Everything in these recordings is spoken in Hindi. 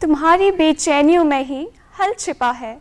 तुम्हारी बेचैनियों में ही हल छिपा है,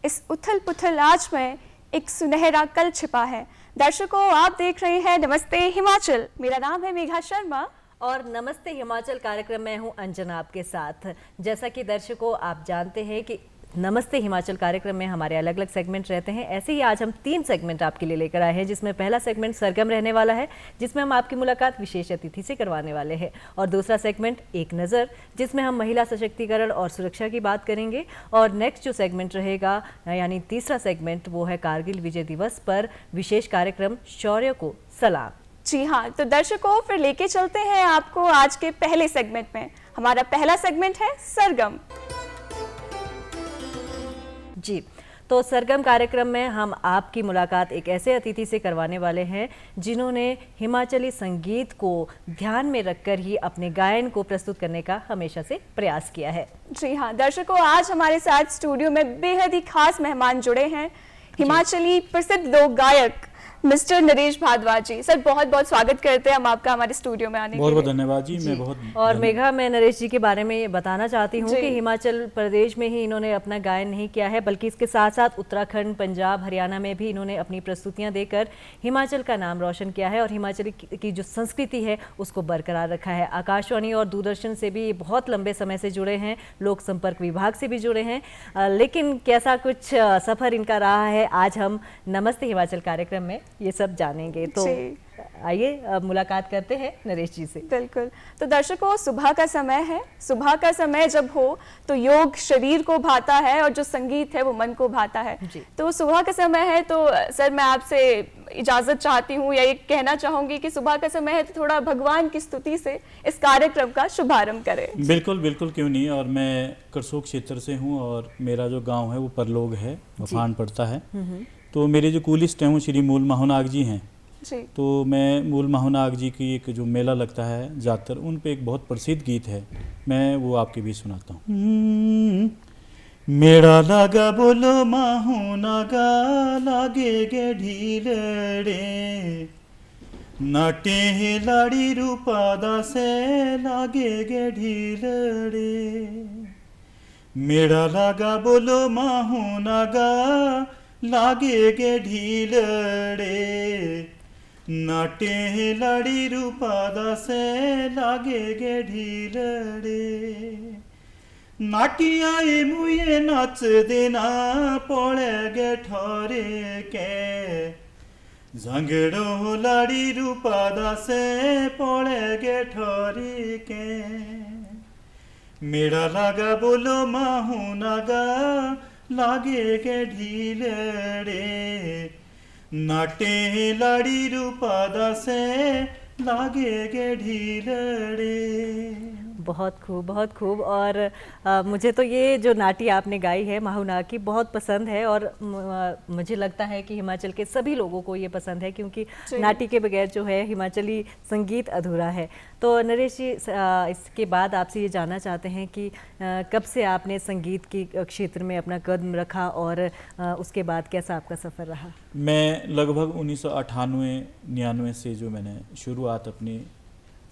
इस उथल पुथल आज में एक सुनहरा कल छिपा है। दर्शकों, आप देख रहे हैं नमस्ते हिमाचल। मेरा नाम है मेघा शर्मा और नमस्ते हिमाचल कार्यक्रम में हूं अंजना आपके साथ। जैसा कि दर्शकों आप जानते हैं कि नमस्ते हिमाचल कार्यक्रम में हमारे अलग अलग सेगमेंट रहते हैं। ऐसे ही आज हम 3 सेगमेंट आपके लिए लेकर आए हैं, जिसमें पहला सेगमेंट सरगम रहने वाला है, जिसमें हम आपकी मुलाकात विशेष अतिथि से करवाने वाले हैं, और दूसरा सेगमेंट एक नज़र, जिसमें हम महिला सशक्तिकरण और सुरक्षा की बात करेंगे। और नेक्स्ट जो सेगमेंट रहेगा यानी तीसरा सेगमेंट, वो है कारगिल विजय दिवस पर विशेष कार्यक्रम शौर्य को सलाम। जी हाँ, तो दर्शकों फिर लेके चलते हैं आपको आज के पहले सेगमेंट में। हमारा पहला सेगमेंट है सरगम। जी, तो सरगम कार्यक्रम में हम आपकी मुलाकात एक ऐसे अतिथि से करवाने वाले हैं जिन्होंने हिमाचली संगीत को ध्यान में रखकर ही अपने गायन को प्रस्तुत करने का हमेशा से प्रयास किया है। जी हाँ दर्शकों, आज हमारे साथ स्टूडियो में बेहद ही खास मेहमान जुड़े हैं, हिमाचली प्रसिद्ध लोक गायक मिस्टर नरेश भारद्वाज जी। सर बहुत बहुत स्वागत करते हैं हम आपका हमारे स्टूडियो में आने के लिए। बहुत बहुत धन्यवाद जी। मैं बहुत और मेघा, मैं नरेश जी के बारे में ये बताना चाहती हूँ कि हिमाचल प्रदेश में ही इन्होंने अपना गायन नहीं किया है, बल्कि इसके साथ साथ उत्तराखंड, पंजाब, हरियाणा में भी इन्होंने अपनी प्रस्तुतियाँ देकर हिमाचल का नाम रोशन किया है और हिमाचल की जो संस्कृति है उसको बरकरार रखा है। आकाशवाणी और दूरदर्शन से भी बहुत लंबे समय से जुड़े हैं, लोक संपर्क विभाग से भी जुड़े हैं, लेकिन कैसा कुछ सफ़र इनका रहा है आज हम नमस्ते हिमाचल कार्यक्रम में ये सब जानेंगे। तो आइए मुलाकात करते हैं नरेश जी से। बिल्कुल। तो दर्शकों, सुबह का समय है। सुबह का समय जब हो तो योग शरीर को भाता है और जो संगीत है वो मन को भाता है। तो सुबह का समय है, तो सर मैं आपसे इजाजत चाहती हूँ या ये कहना चाहूंगी कि सुबह का समय है तो थोड़ा भगवान की स्तुति से इस कार्यक्रम का शुभारंभ करें। बिल्कुल बिल्कुल, क्यों नहीं। और मैं करसोग क्षेत्र से हूँ और मेरा जो गाँव है वो परलोग है, मफान पड़ता है। तो मेरे जो कुलिस्ट हैं वो श्री मूल माहुनाग जी हैं जी। तो मैं मूल माहुनाग जी की एक जो मेला लगता है जातर, उन पे एक बहुत प्रसिद्ध गीत है, मैं वो आपके भी सुनाता हूँ। मेरा लागा बोलो माहुनागा लागे गे ढीलड़े, नाटे लाड़ी रूपादा से लागे गे ढीलड़े। मेरा लागा बोलो माहुनागा लागे गे ढीलड़े, नाटे लाड़ी रूपादा से लागे गे ढीलड़े। नाटियाए मुये नाच देना पड़े गे ठोरे के, झंगड़ो लाड़ी रूपादा से पड़े गे ठोरे के। मेरा लागा बोलो माहुनागा लागे गे ढीलड़े, नाटे लाड़ी रूपादा से लागे गे ढीलड़े। बहुत खूब, बहुत खूब। और मुझे तो ये जो नाटी आपने गाई है माहुनाग की बहुत पसंद है, और मुझे लगता है कि हिमाचल के सभी लोगों को ये पसंद है, क्योंकि नाटी के बगैर जो है हिमाचली संगीत अधूरा है। तो नरेश जी, इसके बाद आपसे ये जानना चाहते हैं कि कब से आपने संगीत के क्षेत्र में अपना कदम रखा और उसके बाद कैसा आपका सफ़र रहा? मैं लगभग 1998-99 से जो मैंने शुरुआत अपनी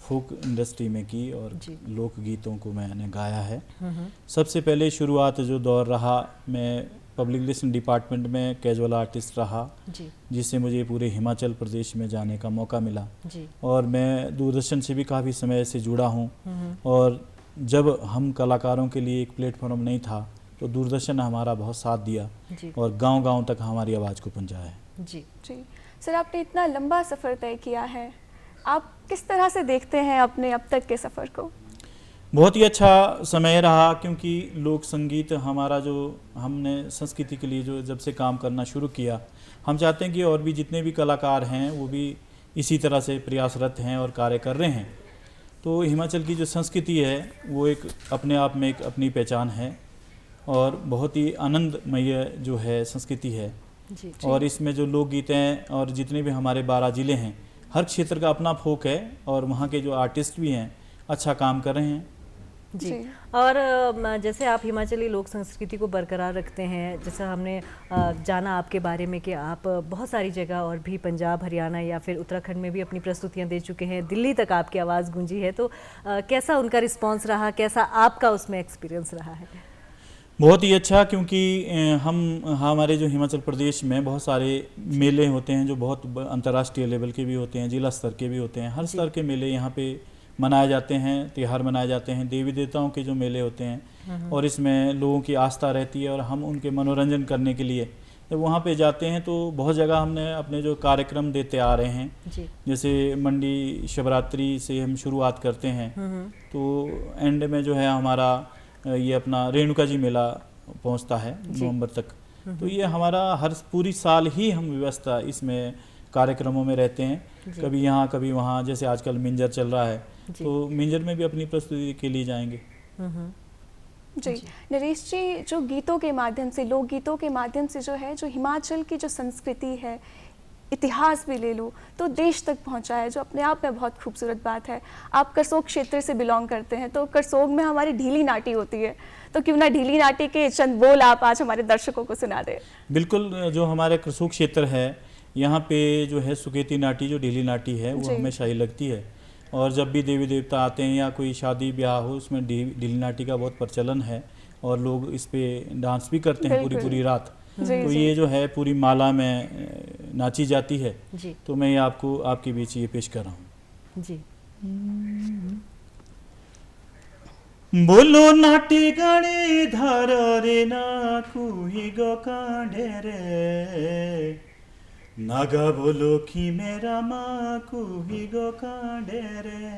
फोक इंडस्ट्री में की और लोकगीतों को मैंने गाया है। सबसे पहले शुरुआत जो दौर रहा, मैं पब्लिक रिलेशन डिपार्टमेंट में कैजुअल आर्टिस्ट रहा, जिससे मुझे पूरे हिमाचल प्रदेश में जाने का मौका मिला। और मैं दूरदर्शन से भी काफ़ी समय से जुड़ा हूँ, और जब हम कलाकारों के लिए एक प्लेटफॉर्म नहीं था तो दूरदर्शन ने हमारा बहुत साथ दिया और गांव-गांव तक हमारी आवाज़ को पहुंचाया है। जी। सर, आपने इतना लंबा सफ़र तय किया है, आप किस तरह से देखते हैं अपने अब तक के सफ़र को? बहुत ही अच्छा समय रहा, क्योंकि लोक संगीत हमारा जो हमने संस्कृति के लिए जो जब से काम करना शुरू किया, हम चाहते हैं कि और भी जितने भी कलाकार हैं वो भी इसी तरह से प्रयासरत हैं और कार्य कर रहे हैं। तो हिमाचल की जो संस्कृति है वो एक अपने आप में एक अपनी पहचान है और बहुत ही आनंदमय जो है संस्कृति है। और इसमें जो लोकगीत हैं और जितने भी हमारे 12 ज़िले हैं, हर क्षेत्र का अपना फोक है और वहाँ के जो आर्टिस्ट भी हैं अच्छा काम कर रहे हैं। जी। और जैसे आप हिमाचली लोक संस्कृति को बरकरार रखते हैं, जैसा हमने जाना आपके बारे में कि आप बहुत सारी जगह और भी पंजाब, हरियाणा या फिर उत्तराखंड में भी अपनी प्रस्तुतियां दे चुके हैं, दिल्ली तक आपकी आवाज़ गूंजी है, तो कैसा उनका रिस्पांस रहा, कैसा आपका उसमें एक्सपीरियंस रहा है? बहुत ही अच्छा, क्योंकि हमारे जो हिमाचल प्रदेश में बहुत सारे मेले होते हैं जो बहुत अंतर्राष्ट्रीय लेवल के भी होते हैं, जिला स्तर के भी होते हैं, हर स्तर के मेले यहाँ पे मनाए जाते हैं, त्यौहार मनाए जाते हैं, देवी देवताओं के जो मेले होते हैं, और इसमें लोगों की आस्था रहती है और हम उनके मनोरंजन करने के लिए जब वहाँ पे जाते हैं तो बहुत जगह हमने अपने जो कार्यक्रम देते आ रहे हैं जी। जैसे मंडी शिवरात्रि से हम शुरुआत करते हैं, तो एंड में जो है हमारा ये अपना रेणुका जी मेला पहुंचता है नवंबर तक। तो ये हमारा हर पूरी साल ही हम व्यवस्था इसमें कार्यक्रमों में रहते हैं, कभी यहाँ कभी वहाँ। जैसे आजकल मिंजर चल रहा है तो मिंजर में भी अपनी प्रस्तुति के लिए जाएंगे। जी नरेश जी, जो गीतों के माध्यम से, लोक गीतों के माध्यम से जो है, जो हिमाचल की जो संस्कृति है, इतिहास भी ले लो तो देश तक पहुंचा है, जो अपने आप में बहुत खूबसूरत बात है। आप करसोग क्षेत्र से बिलोंग करते हैं, तो करसोग में हमारी ढीली नाटी होती है, तो क्यों ना ढीली नाटी के चंद बोल आप आज हमारे दर्शकों को सुना दें। बिल्कुल, जो हमारे करसोग क्षेत्र है यहाँ पे जो है सुकेती नाटी, जो ढीली नाटी है वो हमेशा ही लगती है, और जब भी देवी देवता आते हैं या कोई शादी ब्याह हो उसमें ढीली नाटी का बहुत प्रचलन है और लोग इस पे डांस भी करते हैं पूरी रात। तो ये जो है पूरी माला में नाची जाती है जी। तो मैं ये आपको आपके बीच ये पेश कर रहा हूँ जी। बोलो नाटी गणी धर रे ना कुही गो कांडे रे, नागा बोलो कि मेरा माँ कुही गो कांडे रे,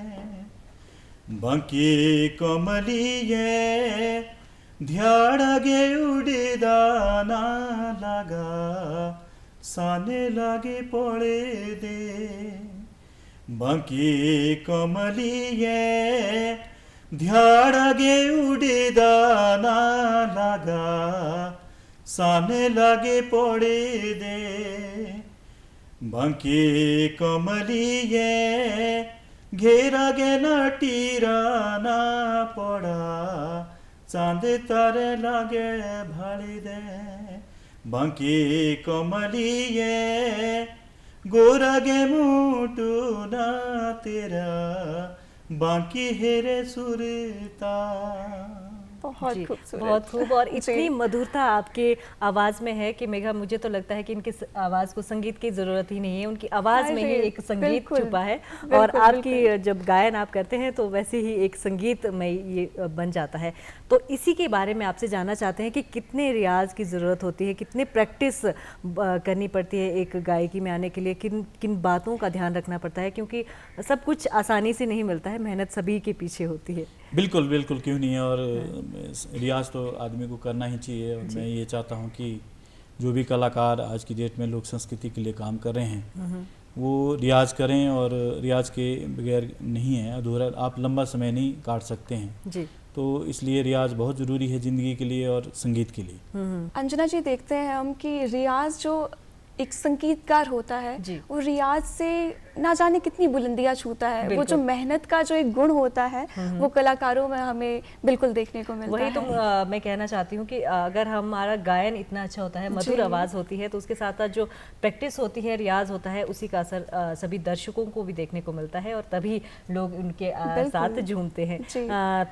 बाकी कमलिए ध्याड़गे उड़ीदाना लगा, साने लागे पड़े दे, बाकी कमलिए ध्याड़गे उड़ीदाना लगा, साने लागे पड़े दे, बाकी कमलिए घेरा गे नाटीराना पड़ा, चांद तारे लागे भाड़ी दे, बाकी कमलिए गोरा गे मुटू ना तेरा, बाकी हेरे सुरता। बहुत खूबसूरत, बहुत खूब। और इतनी मधुरता आपके आवाज़ में है कि मेघा, मुझे तो लगता है कि इनकी आवाज़ को संगीत की ज़रूरत ही नहीं है, उनकी आवाज़ में ही एक संगीत छुपा है। और आपकी जब गायन आप करते हैं तो वैसे ही एक संगीत में ये बन जाता है। तो इसी के बारे में आपसे जानना चाहते हैं कि कितने रियाज की ज़रूरत होती है, कितने प्रैक्टिस करनी पड़ती है एक गायकी में आने के लिए, किन किन बातों का ध्यान रखना पड़ता है, क्योंकि सब कुछ आसानी से नहीं मिलता है, मेहनत सभी के पीछे होती है। बिल्कुल बिल्कुल, क्यों नहीं है, और रियाज तो आदमी को करना ही चाहिए। और मैं ये चाहता हूँ कि जो भी कलाकार आज की डेट में लोक संस्कृति के लिए काम कर रहे हैं वो रियाज करें, और रियाज के बगैर नहीं है अधूरा, आप लंबा समय नहीं काट सकते हैं जी। तो इसलिए रियाज बहुत ज़रूरी है ज़िंदगी के लिए और संगीत के लिए। अंजना जी, देखते हैं हम कि रियाज जो एक संगीतकार होता है वो रियाज से ना जाने कितनी बुलंदियां छूता है। वो जो मेहनत का जो एक गुण होता है वो कलाकारों में हमें बिल्कुल देखने को मिलता है। वही तो मैं कहना चाहती हूँ कि अगर हमारा गायन इतना अच्छा होता है, मधुर आवाज़ होती है, तो उसके साथ साथ जो प्रैक्टिस होती है, रियाज होता है, उसी का असर सभी दर्शकों को भी देखने को मिलता है और तभी लोग उनके साथ झूमते हैं।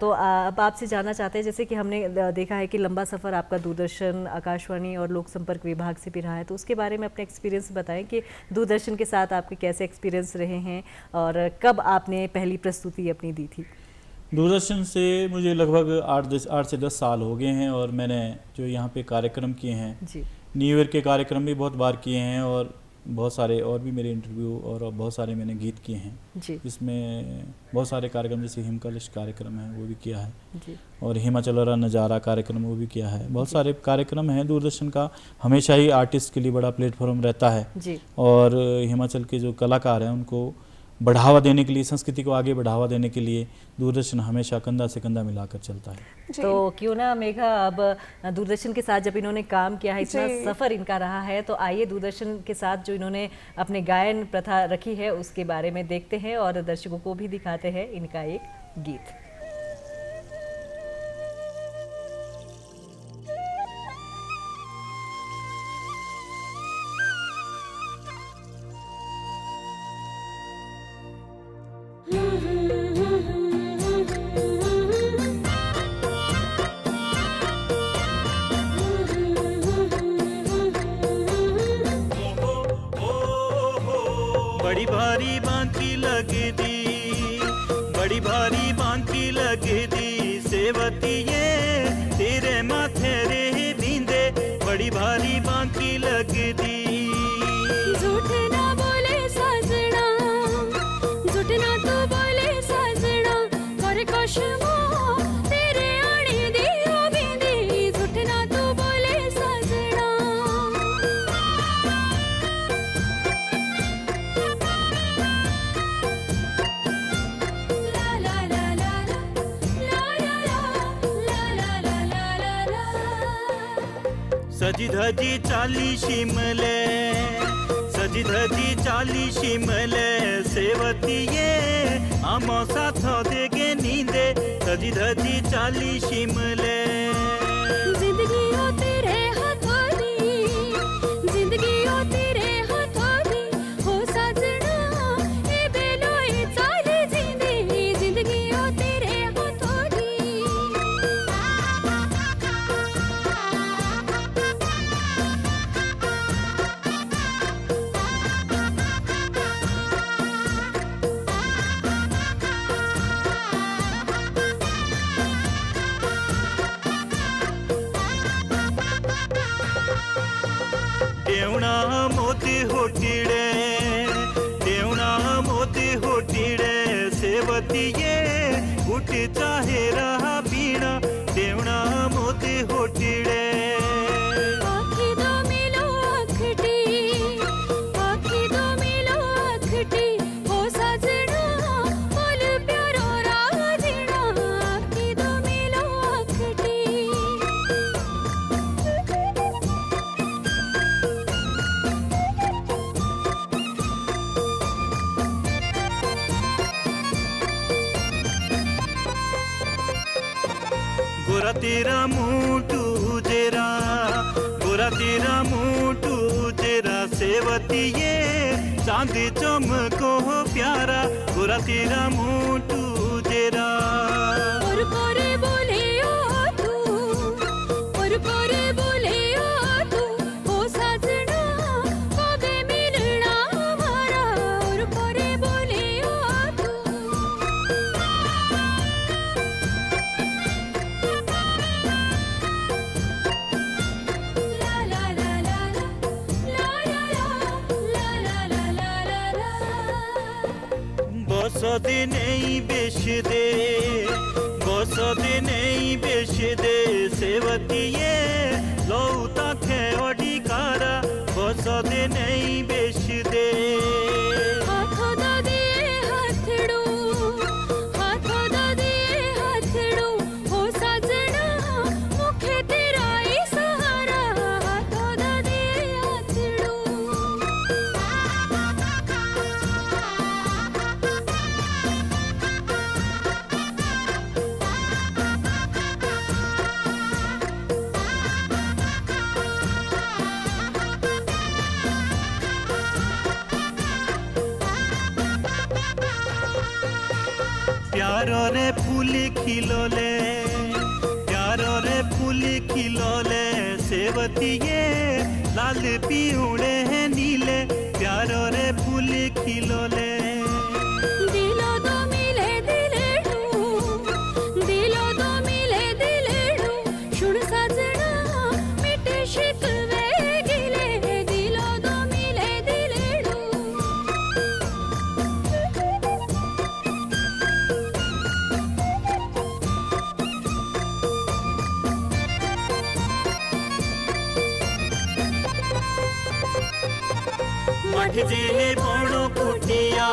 तो अब आपसे जानना चाहते हैं, जैसे कि हमने देखा है कि लंबा सफ़र आपका दूरदर्शन, आकाशवाणी और लोक संपर्क विभाग से भी रहा है, तो उसके बारे में अपने एक्सपीरियंस बताएं कि दूरदर्शन के साथ आपके कैसे एक्सपीरियंस रहे हैं और कब आपने पहली प्रस्तुति अपनी दी थी? दूरदर्शन से मुझे लगभग 8 से 10 साल हो गए हैं, और मैंने जो यहाँ पे कार्यक्रम किए हैं जी, न्यू ईयर के कार्यक्रम भी बहुत बार किए हैं, और बहुत सारे और भी मेरे इंटरव्यू और बहुत सारे मैंने गीत किए हैं जी। इसमें बहुत सारे कार्यक्रम, जैसे हिमकलिश कार्यक्रम है वो भी किया है जी, और हिमाचल वाला नज़ारा कार्यक्रम वो भी किया है। बहुत सारे कार्यक्रम हैं दूरदर्शन का, हमेशा ही आर्टिस्ट के लिए बड़ा प्लेटफॉर्म रहता है जी। और हिमाचल के जो कलाकार हैं उनको बढ़ावा देने के लिए, संस्कृति को आगे बढ़ावा देने के लिए दूरदर्शन हमेशा कंधा से कंधा मिलाकर चलता है। तो क्यों ना मेघा, अब दूरदर्शन के साथ जब इन्होंने काम किया है, इतना सफ़र इनका रहा है, तो आइए दूरदर्शन के साथ जो इन्होंने अपने गायन प्रथा रखी है उसके बारे में देखते हैं और दर्शकों को भी दिखाते हैं इनका एक गीत। बड़ी भारी बांकी लगदी, बड़ी भारी बांकी लगदी सेवतिये तेरे माथे रे बींदे, बड़ी भारी बांकी लगदी। झूठ ना बोले साजना, झूठ ना तू बोले साजना, कर कशमो तेरे आने दियो बिंदी, झूठ ना तू बोले साजना। ला ला ला ला ला ला ला ला ला ला। सजी धजी चाली शिमले, सजी धजी चाली शिमले सेवतिये आमो साथ देगे नींदे, सजी धजी चाली शिमले। जिंदगी हो तेरे हाथों दी, जिंदगी हो तेरे हाथों दी, हो साजना ए बेलोए चाल जिंदगी, जिंदगी हो तेरे हाथों दी। देवना मोती होटिड़े, देवना मोती होटिड़े सेवतिये उठ चाहे रहा पीना, देवना मोती होटिड़े। आँखी दो मिलो अखटी, आँखी दो मिलो अखटी, हो साजना बोल प्यारो राजीना, आँखी दो मिलो अखटी। गोरा तेरा मुंटू जेरा, गोरा तेरा मुंटू जेरा सेवतिये चांद चमको प्यारा, गोरा तेरा मुंटू जेरा। और कोरे बोले ओ तू, और कोरे बोले ओ तू, हो साजना कबे मिलना हमारा, और कोरे बोले ओ तू। ला ला ला ला ला ला ला ला ला। बस दे नहीं बेच दे, बस दे नहीं बेच दे सेवतिये लौता खे अधिकारा, बस दे नहीं बेच दे। हाथों दा दे हाथड़ू, हाथों दा दे हाथड़ू, हो साजना मुखे तेरा ही सहारा, हाथों दा दे हाथड़ू। प्यारो रे फूल खिलोले, प्यारो रे फूल खिलोले सेवतिये लाल पीउड़े हैं नीले, प्यारो रे फूल खिलोले। दिलो दो मिले दिलेडू, दिलो दो मिले दिलेडू, शुण साजना मिटे शिकवे गिले, दिलो दो मिले दिलेडू। मठ जे बणो कुटिया,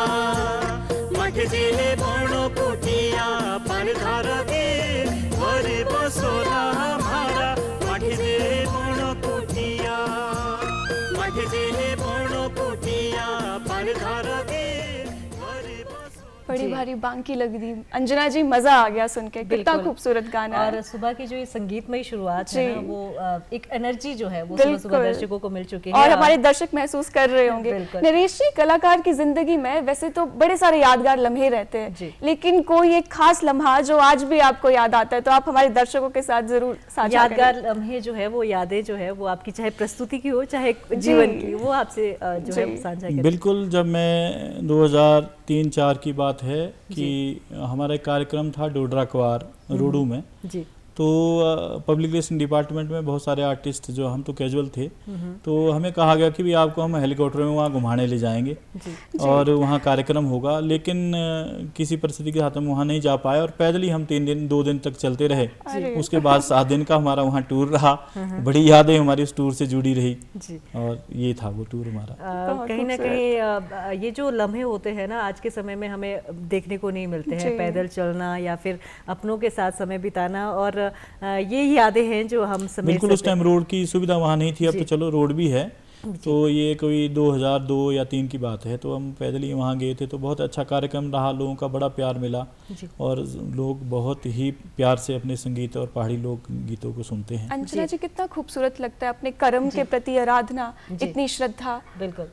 मठ जे बणो कुटिया पर धार दे घर बसोला हमारा, मठ जे बणो कुटिया, मठ जे बणो कुटिया पर धार दे घर बसोला। भारी भारी बांकी लग दी। अंजना जी मजा आ गया सुन के, कितना खूबसूरत गाना और है। सुबह की जो ये संगीतमय शुरुआत है ना, वो एक एनर्जी जो है वो सुबह दर्शकों को मिल चुकी है और हमारे दर्शक महसूस कर रहे होंगे। नरेश जी, कलाकार की जिंदगी में वैसे तो बड़े सारे यादगार लम्हे रहते हैं, लेकिन कोई एक खास लम्हा जो आज भी आपको याद आता है तो आप हमारे दर्शकों के साथ जरूर साझा यादगार लम्हे जो है वो यादें जो है वो आपकी चाहे प्रस्तुति की हो चाहे जीवन की, वो आपसे जो है साझा करें। बिल्कुल, जब मैं 2003-04 की बात है कि हमारा एक कार्यक्रम था डोडरा क्वार रोडू में जी। तो पब्लिक रिलेशन डिपार्टमेंट में बहुत सारे आर्टिस्ट जो हम तो कैजुअल थे, तो हमें कहा गया कि भी आपको हम हेलीकॉप्टर में वहाँ घुमाने ले जाएंगे और वहाँ कार्यक्रम होगा, लेकिन किसी परिस्थिति के साथ हम वहाँ नहीं जा पाए और पैदल ही हम 2 दिन तक चलते रहे। उसके बाद 7 दिन का हमारा वहाँ टूर रहा। बड़ी यादें हमारी उस टूर से जुड़ी रही और ये था वो टूर हमारा। कहीं ना कहीं ये जो लम्हे होते हैं ना आज के समय में हमें देखने को नहीं मिलते हैं, पैदल चलना या फिर अपनों के साथ समय बिताना, और ये यादें हैं जो हम समेट बिल्कुल। उस टाइम रोड की सुविधा वहाँ नहीं थी, अब तो चलो रोड भी है। तो ये कोई 2002 या 3 की बात है, तो हम पैदल ही वहाँ गए थे। तो बहुत अच्छा कार्यक्रम रहा, लोगों का बड़ा प्यार मिला और लोग बहुत ही प्यार से अपने संगीत और पहाड़ी लोक गीतों को सुनते हैं। अंजना जी, कितना खूबसूरत लगता है, अपने कर्म के प्रति आराधना, इतनी श्रद्धा, बिल्कुल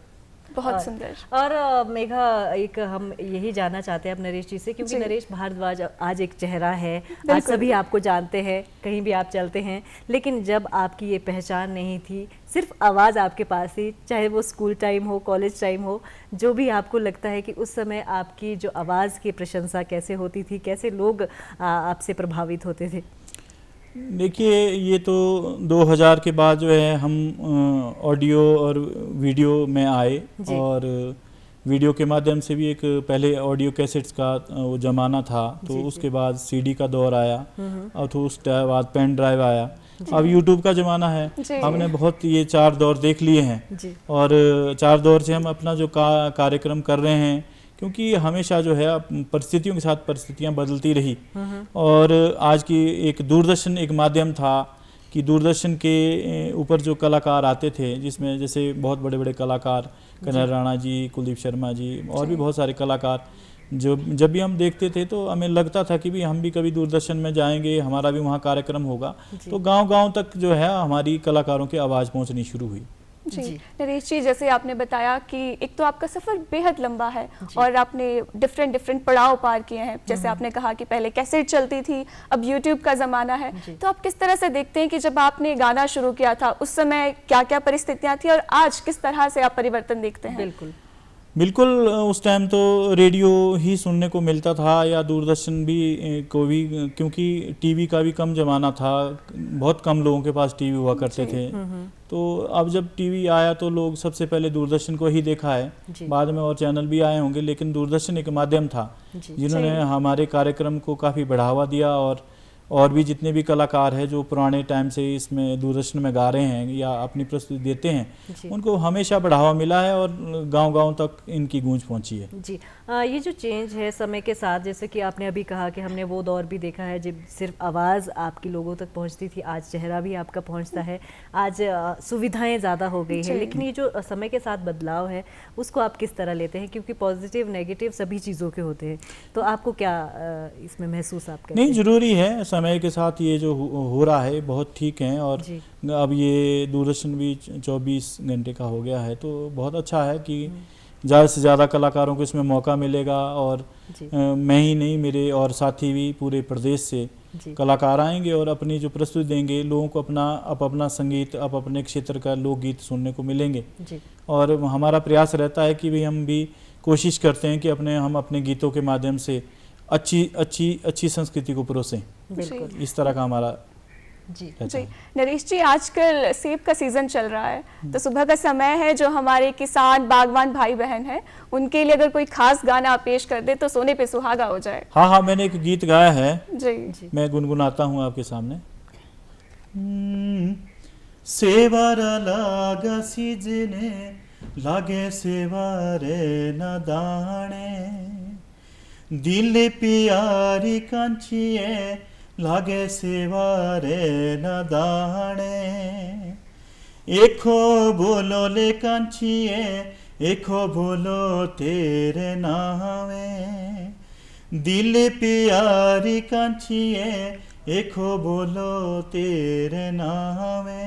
बहुत सुंदर। और मेघा, एक हम यही जानना चाहते हैं अब नरेश जी से, क्योंकि नरेश भारद्वाज आज एक चेहरा है, आज सभी आपको जानते हैं, कहीं भी आप चलते हैं, लेकिन जब आपकी ये पहचान नहीं थी, सिर्फ आवाज़ आपके पास थी, चाहे वो स्कूल टाइम हो, कॉलेज टाइम हो, जो भी आपको लगता है कि उस समय आपकी जो आवाज़ की प्रशंसा कैसे होती थी, कैसे लोग आपसे प्रभावित होते थे? देखिए, ये तो 2000 के बाद जो है हम ऑडियो और वीडियो में आए और वीडियो के माध्यम से भी एक पहले ऑडियो कैसेट्स का वो ज़माना था, तो उसके बाद सीडी का दौर आया और तो उसके बाद पेन ड्राइव आया, अब यूट्यूब का ज़माना है। हमने बहुत ये 4 दौर देख लिए हैं और 4 दौर से हम अपना जो कार्यक्रम कर रहे हैं, क्योंकि हमेशा जो है परिस्थितियों के साथ परिस्थितियां बदलती रही और आज की एक दूरदर्शन एक माध्यम था कि दूरदर्शन के ऊपर जो कलाकार आते थे, जिसमें जैसे बहुत बड़े बड़े कलाकार कन्हैया राणा जी, कुलदीप शर्मा जी और भी बहुत सारे कलाकार, जो जब भी हम देखते थे तो हमें लगता था कि भी हम भी कभी दूरदर्शन में जाएंगे, हमारा भी वहाँ कार्यक्रम होगा। तो गांव-गांव तक जो है हमारी कलाकारों की आवाज़ पहुँचनी शुरू हुई। जी नरेश जी, जैसे आपने बताया कि एक तो आपका सफ़र बेहद लंबा है और आपने डिफरेंट पड़ाव पार किए हैं। जैसे आपने कहा कि पहले कैसेट चलती थी, अब यूट्यूब का ज़माना है, तो आप किस तरह से देखते हैं कि जब आपने गाना शुरू किया था उस समय क्या क्या परिस्थितियाँ थी और आज किस तरह से आप परिवर्तन देखते हैं? बिल्कुल, उस टाइम तो रेडियो ही सुनने को मिलता था या दूरदर्शन भी को भी, क्योंकि टीवी का भी कम ज़माना था, बहुत कम लोगों के पास टीवी हुआ करते थे। तो अब जब टीवी आया तो लोग सबसे पहले दूरदर्शन को ही देखा है, बाद में और चैनल भी आए होंगे, लेकिन दूरदर्शन एक माध्यम था जिन्होंने हमारे कार्यक्रम को काफ़ी बढ़ावा दिया और भी जितने भी कलाकार हैं जो पुराने टाइम से इसमें दूरदर्शन में गा रहे हैं या अपनी प्रस्तुति देते हैं, उनको हमेशा बढ़ावा मिला है और गांव-गांव तक इनकी गूंज पहुंची है। जी, ये जो चेंज है समय के साथ, जैसे कि आपने अभी कहा कि हमने वो दौर भी देखा है जब सिर्फ आवाज़ आपकी लोगों तक पहुंचती थी, आज चेहरा भी आपका पहुंचता है, आज सुविधाएं ज़्यादा हो गई है, लेकिन ये जो समय के साथ बदलाव है उसको आप किस तरह लेते हैं? क्योंकि पॉजिटिव नेगेटिव सभी चीज़ों के होते हैं, तो आपको क्या इसमें महसूस आप करते हैं? नहीं, ज़रूरी है, समय के साथ ये जो हो रहा है बहुत ठीक है और अब ये दूरदर्शन भी 24 घंटे का हो गया है, तो बहुत अच्छा है कि ज़्यादा से ज़्यादा कलाकारों को इसमें मौका मिलेगा और मैं ही नहीं, मेरे और साथी भी पूरे प्रदेश से कलाकार आएंगे और अपनी जो प्रस्तुति देंगे, लोगों को अपना संगीत, अपने क्षेत्र का लोकगीत सुनने को मिलेंगे। और हमारा प्रयास रहता है कि भी हम भी कोशिश करते हैं कि हम अपने गीतों के माध्यम से अच्छी संस्कृति को परोसें। इस तरह का हमारा जी। नरेश जी, आजकल सेब का सीजन चल रहा है, तो सुबह का समय है, जो हमारे किसान बागवान भाई बहन हैं उनके लिए अगर कोई खास गाना आप पेश कर दे तो सोने पे सुहागा हो जाए। हाँ, मैंने एक गीत गाया है जी। मैं गुनगुनाता हूँ आपके सामने। सेवारा लागा सीजने लागे सेवारे न दाणे, दिल प्यारी कांचिए लागे सेवारे न दाणे, एको बोलो ले कांचिए एको बोलो तेरे नावे, दिल प्यारी कांचिए एखो बोलो तेरे नामे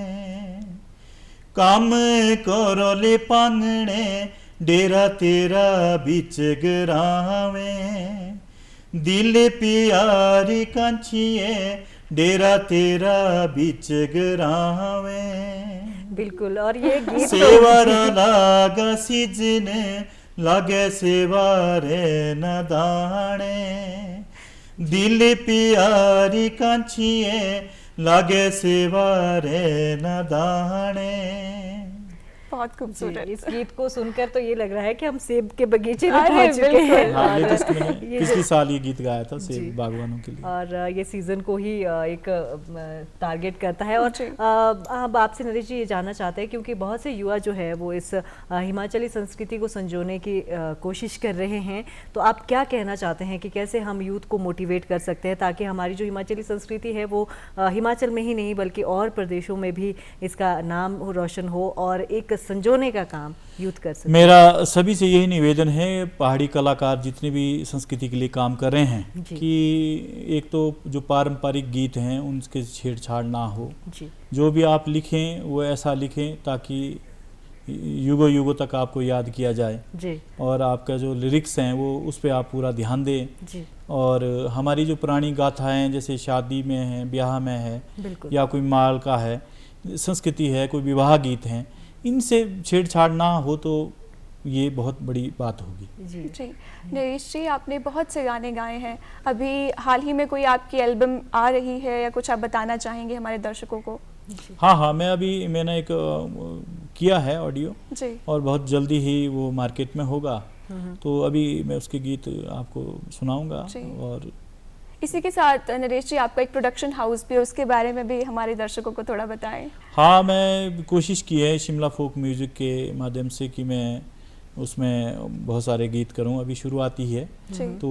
काम करोले पांगणे डेरा तेरा बिच ग्रामे दिल प्यारी कांचिए डेरा तेरा बिच ग्रामे बिल्कुल। और ये गीत सेवार लागा सीजन लागे सेवारे न दाणे दिल प्यारी कांचिए लागे सेवारे न दाणे। बहुत खूबसूरत। इस गीत को सुनकर तो ये लग रहा है कि हम सेब के बगीचे में अरे पहुंच चुके हैं। बिल्कुल। हाँ, और लेटेस्ट मैंने ये पिछले जो- साल ये गीत गाया था जी। सेब बागवानों के लिए। और ये सीजन को ही एक टारगेट करता है। और जी। अब आपसे नरेश जी ये जानना चाहते हैं, क्योंकि बहुत से युवा जो है वो इस हिमाचली संस्कृति को संजोने की कोशिश कर रहे हैं, तो आप क्या कहना चाहते हैं कि कैसे हम यूथ को मोटिवेट कर सकते हैं ताकि हमारी जो हिमाचली संस्कृति है वो हिमाचल में ही नहीं बल्कि और प्रदेशों में भी इसका नाम रोशन हो और एक संजोने का काम यूथ कर सके। मेरा सभी से यही निवेदन है, पहाड़ी कलाकार जितने भी संस्कृति के लिए काम कर रहे हैं, जी। कि एक तो जो पारंपरिक गीत हैं उनके छेड़छाड़ ना हो। जी जो भी आप लिखें वो ऐसा लिखें ताकि युगों युगों तक आपको याद किया जाए, जी और आपका जो लिरिक्स हैं वो उस पर आप पूरा ध्यान दें। जी और हमारी जो पुरानी गाथाएं जैसे शादी में है, ब्याह में है, बिल्कुल। या कोई माल का है, संस्कृति है, कोई विवाह गीत हैं, इनसे छेड़छाड़ ना हो तो ये बहुत बड़ी बात होगी। जी जी नरेश जी, आपने बहुत से गाने गाए हैं, अभी हाल ही में कोई आपकी एल्बम आ रही है या कुछ आप बताना चाहेंगे हमारे दर्शकों को? हाँ, मैंने एक किया है ऑडियो, जी और बहुत जल्दी ही वो मार्केट में होगा, तो अभी मैं उसके गीत आपको सुनाऊंगा। जी। और इसी के साथ नरेश जी, आपका एक प्रोडक्शन हाउस भी है, उसके बारे में भी हमारे दर्शकों को थोड़ा बताएं। हाँ, मैं कोशिश की है शिमला फोक म्यूज़िक के माध्यम से कि मैं उसमें बहुत सारे गीत करूं, अभी शुरुआती है, जी तो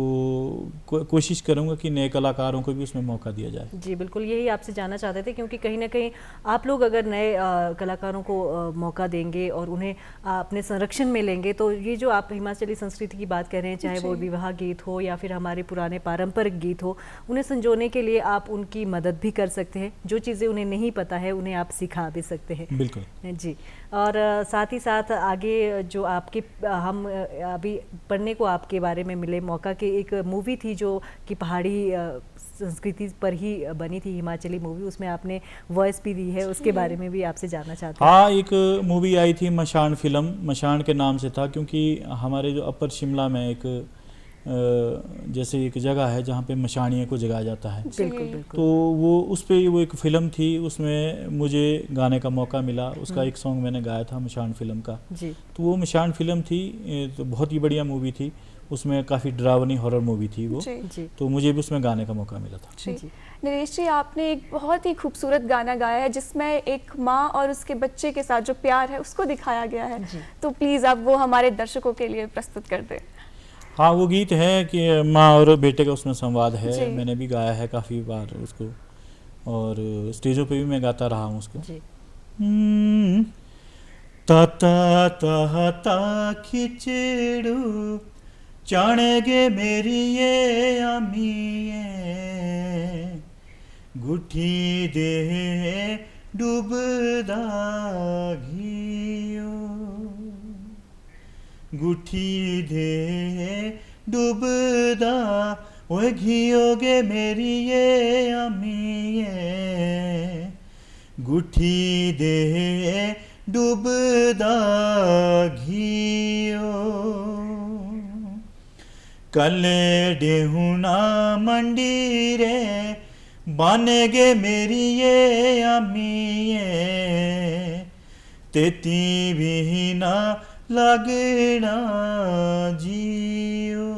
कोशिश करूंगा कि नए कलाकारों को भी उसमें मौका दिया जाए। जी बिल्कुल, यही आपसे जानना चाहते थे, क्योंकि कहीं ना कहीं आप लोग अगर नए कलाकारों को मौका देंगे और उन्हें अपने संरक्षण में लेंगे, तो ये जो आप हिमाचली संस्कृति की बात कर रहे हैं, चाहे वो जी। विवाह गीत हो या फिर हमारे पुराने पारंपरिक गीत हो, उन्हें संजोने के लिए आप उनकी मदद भी कर सकते हैं। जो चीज़ें उन्हें नहीं पता है उन्हें आप सिखा भी सकते हैं। बिल्कुल जी। और साथ ही साथ आगे जो आपके हम अभी पढ़ने को आपके बारे में मिले मौका कि एक मूवी थी जो कि पहाड़ी संस्कृति पर ही बनी थी, हिमाचली मूवी, उसमें आपने वॉइस भी दी है, उसके बारे में भी आपसे जानना चाहते हैं। हाँ, एक मूवी आई थी मशान फिल्म, मशान के नाम से था, क्योंकि हमारे जो अपर शिमला में एक जैसे एक जगह है जहाँ पे मशानियों को जगाया जाता है, बिल्कुल बिल्कुल। तो वो उस पे वो एक फ़िल्म थी, उसमें मुझे गाने का मौका मिला, उसका एक सॉन्ग मैंने गाया था मशान फिल्म का। जी तो वो मशान फिल्म थी, तो बहुत ही बढ़िया मूवी थी, उसमें काफ़ी डरावनी हॉरर मूवी थी वो, जी जी तो मुझे भी उसमें गाने का मौका मिला था। जी जी। नरेश जी, आपने एक बहुत ही खूबसूरत गाना गाया है जिसमें एक माँ और उसके बच्चे के साथ जो प्यार है उसको दिखाया गया है, जी। तो प्लीज़ आप वो हमारे दर्शकों के लिए प्रस्तुत कर दें। हाँ, वो गीत है कि माँ और बेटे का उसमें संवाद है, जी। मैंने भी गाया है काफ़ी बार उसको, और स्टेजों पे भी मैं गाता रहा हूँ उसको। जी ताता ताता खिचड़ू चाणगे मेरी ये आमिये गुठी दे डूबदा घियो गुठी दे डूबदा ओए घियोगे मेरी ये आमिये गुठी दे डूबदा घियो कल डेहुना मंडी रे बानेगे मेरी ये आमिये तेती भी ना लगना जियो।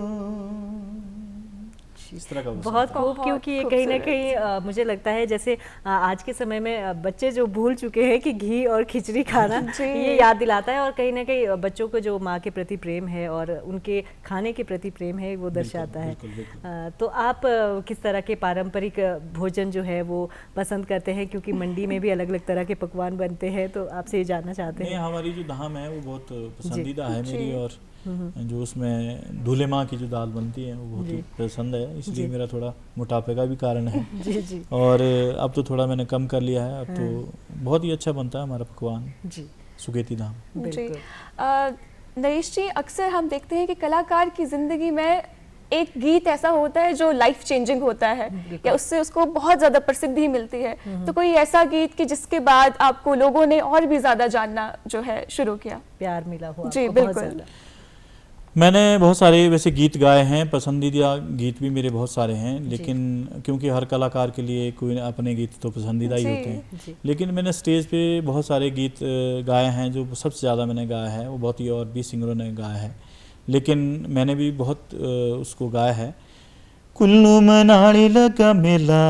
इस तरह का बहुत खूब, बहुत क्योंकि ये कहीं ना खूबसूरत। कहीं मुझे लगता है जैसे आज के समय में बच्चे जो भूल चुके हैं कि घी और खिचड़ी खाना जी। ये याद दिलाता है, और कहीं ना कहीं बच्चों को जो माँ के प्रति प्रेम है और उनके खाने के प्रति प्रेम है वो दर्शाता है। बिल्कुल, बिल्कुल। तो आप किस तरह के पारंपरिक भोजन जो है वो पसंद करते हैं, क्योंकि मंडी में भी अलग अलग तरह के पकवान बनते हैं, तो आपसे ये जानना चाहते नहीं, हैं। हमारी जो धाम है वो बहुत पसंदीदा है मेरी, जी। और जो उसमें दूल्हे माँ की जो दाल बनती है वो बहुत ही पसंद है, इसलिए मेरा थोड़ा मोटापे का भी कारण है। जी जी। और अब तो थोड़ा मैंने कम कर लिया है, अब तो बहुत ही अच्छा बनता है हमारा पकवान जी सुगेती धाम। जी नरेश जी, अक्सर हम देखते हैं कि कलाकार की ज़िंदगी में एक गीत ऐसा होता है जो लाइफ चेंजिंग होता है या उससे उसको बहुत ज़्यादा प्रसिद्धि मिलती है, तो कोई ऐसा गीत कि जिसके बाद आपको लोगों ने और भी ज़्यादा जानना जो है शुरू किया, प्यार मिला हो जी आपको बहुत बिल्कुल। ज़्यादा? मैंने बहुत सारे वैसे गीत गाए हैं, पसंदीदा गीत भी मेरे बहुत सारे हैं, लेकिन क्योंकि हर कलाकार के लिए कोई अपने गीत तो पसंदीदा ही होते हैं, लेकिन मैंने स्टेज पे बहुत सारे गीत गाए हैं। जो सबसे ज़्यादा मैंने गाया है वो बहुत ही और भी सिंगरों ने गाया है, लेकिन मैंने भी बहुत उसको गाया है। कुल्लू मनाली लगा मेला,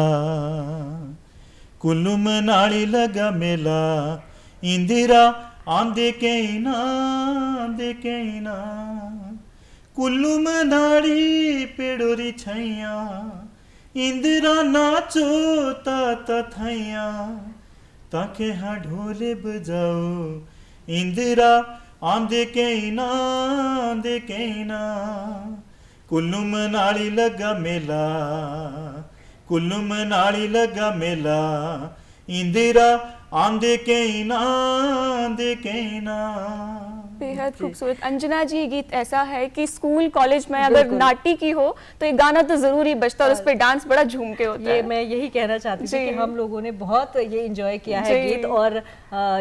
कुल्लू मनाली लगा मेला, इंदिरा आंदे कहीं ना, आंदे कहीं ना, कुल्लू मनाली पेड़ोरी छैया, इंदिरा नाचो ता थैया, ताके हाँ ढोले बजाओ, इंदिरा आंदे कहीं ना, आंदे कहीं ना, कुल्लू मनाली लगा मेला, कुल्लू मनाली लगा मेला, इंदिरा आंदे कहीं ना, आंदे कहीं ना। बेहद खूबसूरत। अंजना जी, ये गीत ऐसा है कि स्कूल कॉलेज में अगर नाटी की हो तो ये गाना तो जरूर ही बजता है और उस पर डांस बड़ा झूम के होता है। ये मैं यही कहना चाहती थी कि हम लोगों ने बहुत ये एंजॉय किया है गीत, और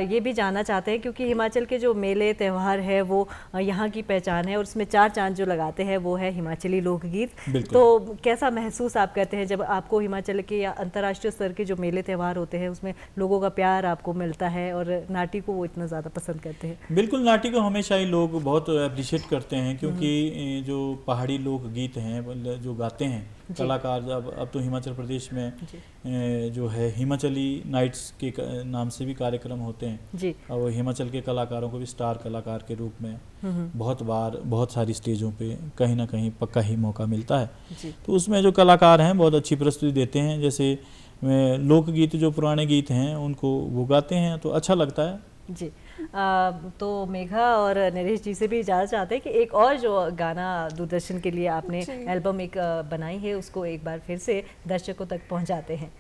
ये भी जानना चाहते हैं क्योंकि हिमाचल के जो मेले त्यौहार है वो यहाँ की पहचान है, और उसमें चार चांद जो लगाते हैं वो है हिमाचली लोकगीत। तो कैसा महसूस आप करते हैं जब आपको हिमाचल के या अंतर्राष्ट्रीय स्तर के जो मेले त्यौहार होते हैं उसमें लोगों का प्यार आपको मिलता है और नाटी को वो इतना ज़्यादा पसंद करते हैं? बिल्कुल, नाटी को हमेशा ही लोग बहुत अप्रिशिएट करते हैं, क्योंकि जो पहाड़ी लोक गीत हैं जो गाते हैं कलाकार, अब तो हिमाचल प्रदेश में जो है हिमाचली नाइट्स के नाम से भी कार्यक्रम होते हैं जी, और हिमाचल के कलाकारों को भी स्टार कलाकार के रूप में बहुत बार बहुत सारी स्टेजों पे कहीं ना कहीं पक्का ही मौका मिलता है। तो उसमें जो कलाकार हैं बहुत अच्छी प्रस्तुति देते हैं, जैसे लोकगीत जो पुराने गीत हैं उनको वो गाते हैं तो अच्छा लगता है जी। तो मेघा और नरेश जी से भी इजाज़त चाहते हैं कि एक और जो गाना दूरदर्शन के लिए आपने एल्बम एक बनाई है उसको एक बार फिर से दर्शकों तक पहुंचाते हैं।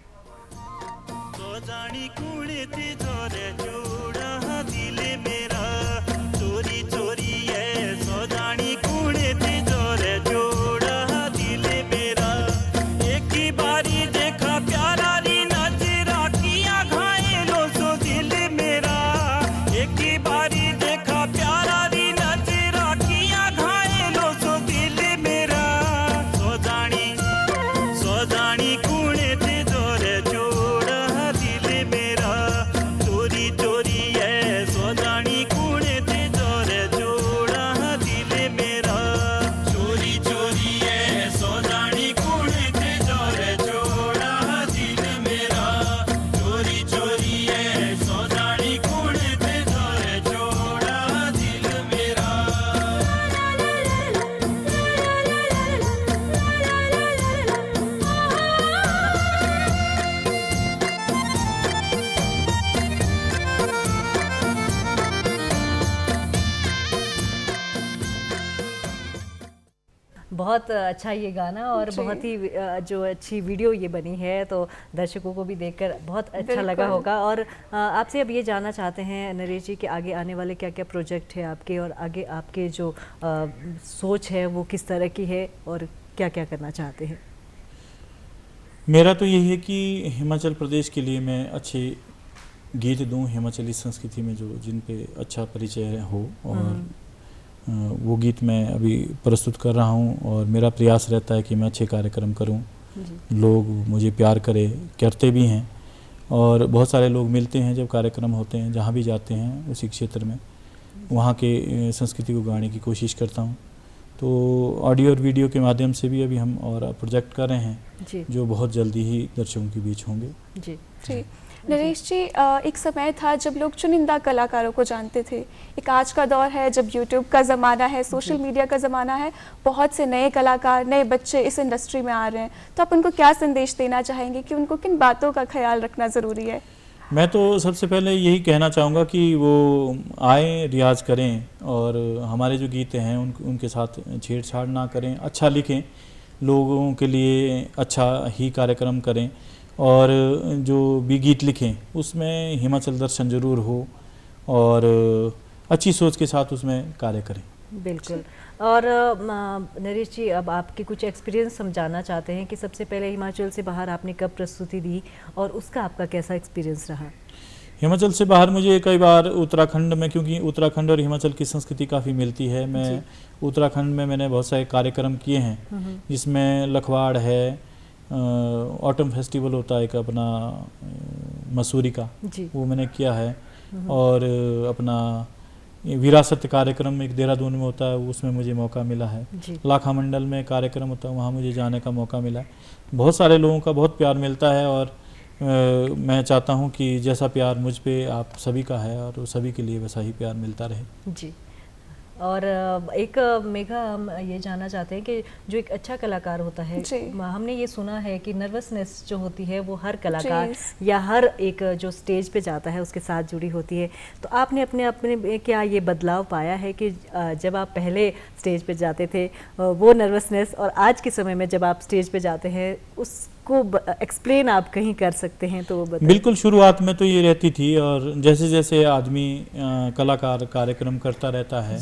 बहुत अच्छा ये गाना और बहुत ही जो अच्छी वीडियो ये बनी है तो दर्शकों को भी देखकर बहुत अच्छा लगा होगा। और आपसे अब ये जानना चाहते हैं नरेश जी कि आगे आने वाले क्या क्या प्रोजेक्ट है आपके, और आगे आपके जो सोच है वो किस तरह की है और क्या क्या करना चाहते हैं? मेरा तो यही है कि हिमाचल प्रदेश के लिए मैं अच्छे गीत दूं, हिमाचली संस्कृति में जो जिन पे अच्छा परिचय हो, और वो गीत मैं अभी प्रस्तुत कर रहा हूँ और मेरा प्रयास रहता है कि मैं अच्छे कार्यक्रम करूँ, लोग मुझे प्यार करते भी हैं, और बहुत सारे लोग मिलते हैं जब कार्यक्रम होते हैं, जहाँ भी जाते हैं उसी क्षेत्र में वहाँ के संस्कृति को गाने की कोशिश करता हूँ। तो ऑडियो और वीडियो के माध्यम से भी अभी हम और प्रोजेक्ट कर रहे हैं जो बहुत जल्दी ही दर्शकों के बीच होंगे। जी जी नरेश जी, एक समय था जब लोग चुनिंदा कलाकारों को जानते थे, एक आज का दौर है जब यूट्यूब का ज़माना है, सोशल मीडिया का ज़माना है, बहुत से नए कलाकार, नए बच्चे इस इंडस्ट्री में आ रहे हैं, तो आप उनको क्या संदेश देना चाहेंगे कि उनको किन बातों का ख्याल रखना ज़रूरी है? मैं तो सबसे पहले यही कहना चाहूँगा कि वो आए, रियाज करें और हमारे जो गीत हैं उनके साथ छेड़छाड़ ना करें, अच्छा लिखें, लोगों के लिए अच्छा ही कार्यक्रम करें और जो भी गीत लिखें उसमें हिमाचल दर्शन जरूर हो और अच्छी सोच के साथ उसमें कार्य करें। बिल्कुल। और नरेश जी, अब आपके कुछ एक्सपीरियंस हम जानना चाहते हैं कि सबसे पहले हिमाचल से बाहर आपने कब प्रस्तुति दी और उसका आपका कैसा एक्सपीरियंस रहा? हिमाचल से बाहर मुझे कई बार उत्तराखंड में, क्योंकि उत्तराखंड और हिमाचल की संस्कृति काफ़ी मिलती है, मैं उत्तराखंड में मैंने बहुत सारे कार्यक्रम किए हैं जिसमें लखवाड़ है, ऑटम फेस्टिवल होता है एक अपना मसूरी का, वो मैंने किया है, और अपना विरासत कार्यक्रम एक देहरादून में होता है उसमें मुझे मौका मिला है, लाखा मंडल में कार्यक्रम होता है वहाँ मुझे जाने का मौका मिला है। बहुत सारे लोगों का बहुत प्यार मिलता है और मैं चाहता हूँ कि जैसा प्यार मुझ पे आप सभी का है और सभी के लिए वैसा ही प्यार मिलता रहे। जी। और एक मेघा, हम ये जानना चाहते हैं कि जो एक अच्छा कलाकार होता है, हमने ये सुना है कि नर्वसनेस जो होती है वो हर कलाकार या हर एक जो स्टेज पे जाता है उसके साथ जुड़ी होती है, तो आपने अपने क्या ये बदलाव पाया है कि जब आप पहले स्टेज पे जाते थे वो नर्वसनेस और आज के समय में जब आप स्टेज पे जाते हैं उसको एक्सप्लेन आप कहीं कर सकते हैं तो वो बताइए। बिल्कुल, शुरुआत में तो ये रहती थी और जैसे जैसे आदमी कलाकार कार्यक्रम करता रहता है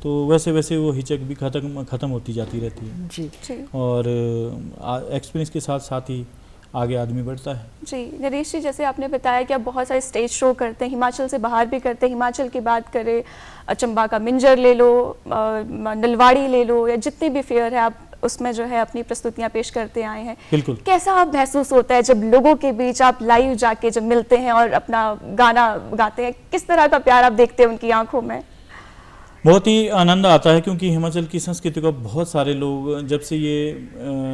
तो वैसे वैसे वो हिचक भी ख़त्म होती जाती रहती है जी। और एक्सपीरियंस के साथ साथ ही आगे आदमी बढ़ता है। जी नरेश जी, जैसे आपने बताया कि आप बहुत सारे स्टेज शो करते हैं, हिमाचल से बाहर भी करते हैं। हिमाचल की बात करें, चंबा का मिंजर ले लो, नलवाड़ी ले लो, या जितने भी फेयर है आप उसमें जो है अपनी प्रस्तुतियां पेश करते आए हैं। बिल्कुल। कैसा आप महसूस होता है जब लोगों के बीच आप लाइव जाके जब मिलते हैं और अपना गाना गाते हैं, किस तरह का प्यार आप देखते हैं उनकी आंखों में? बहुत ही आनंद आता है क्योंकि हिमाचल की संस्कृति को बहुत सारे लोग, जब से ये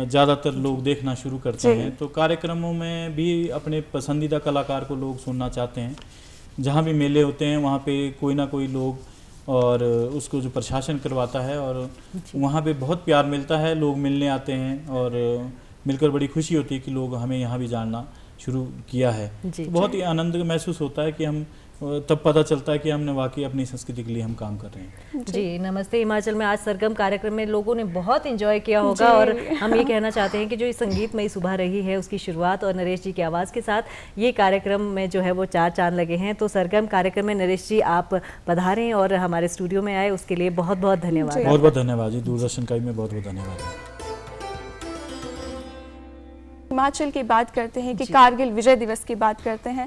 ज़्यादातर लोग देखना शुरू करते हैं तो कार्यक्रमों में भी अपने पसंदीदा कलाकार को लोग सुनना चाहते हैं। जहाँ भी मेले होते हैं वहाँ पे कोई ना कोई लोग, और उसको जो प्रशासन करवाता है, और वहाँ पे बहुत प्यार मिलता है, लोग मिलने आते हैं और मिलकर बड़ी खुशी होती है कि लोग हमें यहाँ भी जानना शुरू किया है। तो बहुत ही आनंद महसूस होता है कि हम तब पता चलता है कि हमने वाकई अपनी संस्कृति के लिए हम काम कर रहे हैं। जी नमस्ते हिमाचल में आज सरगम कार्यक्रम में लोगों ने बहुत एंजॉय किया होगा और हम ये कहना चाहते हैं कि जो ये संगीतमयी सुबह रही है उसकी शुरुआत और नरेश जी की आवाज़ के साथ ये कार्यक्रम में जो है वो 4 चांद लगे हैं। तो सरगम कार्यक्रम में नरेश जी आप पधारें और हमारे स्टूडियो में आए, उसके लिए बहुत बहुत धन्यवाद। बहुत बहुत धन्यवाद जी, दूरदर्शन का भी मैं बहुत बहुत धन्यवाद। हिमाचल की बात करते हैं कि कारगिल विजय दिवस की बात करते हैं